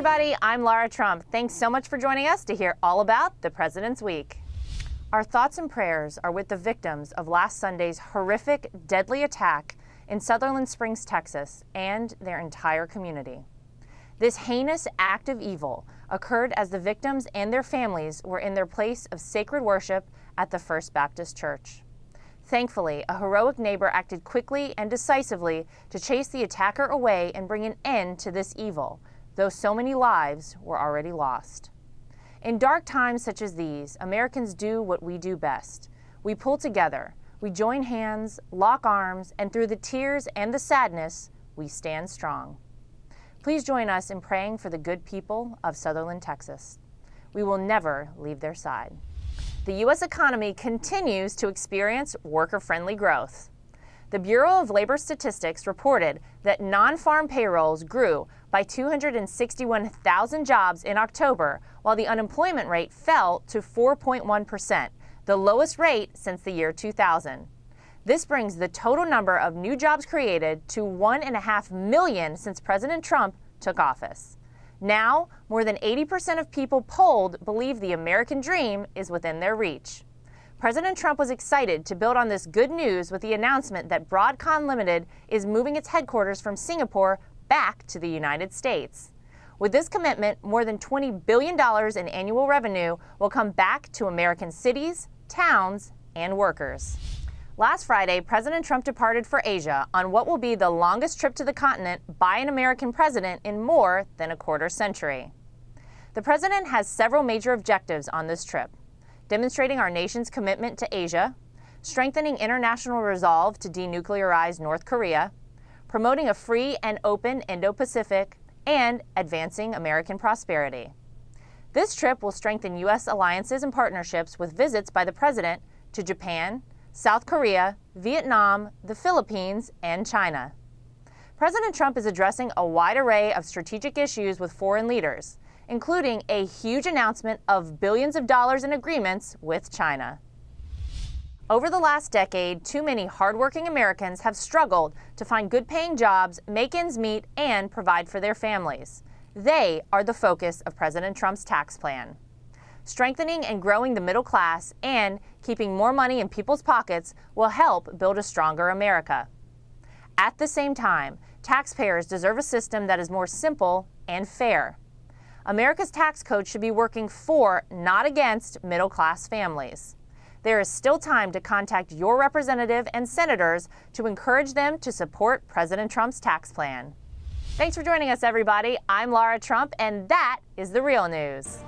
everybody, I'm Laura Trump. Thanks so much for joining us to hear all about the President's Week. Our thoughts and prayers are with the victims of last Sunday's horrific, deadly attack in Sutherland Springs, Texas, and their entire community. This heinous act of evil occurred as the victims and their families were in their place of sacred worship at the First Baptist Church. Thankfully, a heroic neighbor acted quickly and decisively to chase the attacker away and bring an end to this evil, though so many lives were already lost. In dark times such as these, Americans do what we do best. We pull together, we join hands, lock arms, and through the tears and the sadness, we stand strong. Please join us in praying for the good people of Sutherland, Texas. We will never leave their side. The U.S. economy continues to experience worker-friendly growth. The Bureau of Labor Statistics reported that non-farm payrolls grew by 261,000 jobs in October, while the unemployment rate fell to 4.1%, the lowest rate since the year 2000. This brings the total number of new jobs created to 1.5 million since President Trump took office. Now, more than 80% of people polled believe the American dream is within their reach. President Trump was excited to build on this good news with the announcement that Broadcom Limited is moving its headquarters from Singapore back to the United States. With this commitment, more than $20 billion in annual revenue will come back to American cities, towns, and workers. Last Friday, President Trump departed for Asia on what will be the longest trip to the continent by an American president in more than a quarter century. The president has several major objectives on this trip: demonstrating our nation's commitment to Asia, strengthening international resolve to denuclearize North Korea, promoting a free and open Indo-Pacific, and advancing American prosperity. This trip will strengthen U.S. alliances and partnerships with visits by the president to Japan, South Korea, Vietnam, the Philippines, and China. President Trump is addressing a wide array of strategic issues with foreign leaders, including a huge announcement of billions of dollars in agreements with China. Over the last decade, too many hardworking Americans have struggled to find good-paying jobs, make ends meet, and provide for their families. They are the focus of President Trump's tax plan. Strengthening and growing the middle class and keeping more money in people's pockets will help build a stronger America. At the same time, taxpayers deserve a system that is more simple and fair. America's tax code should be working for, not against, middle-class families. There is still time to contact your representative and senators to encourage them to support President Trump's tax plan. Thanks for joining us, everybody. I'm Laura Trump, and that is The Real News.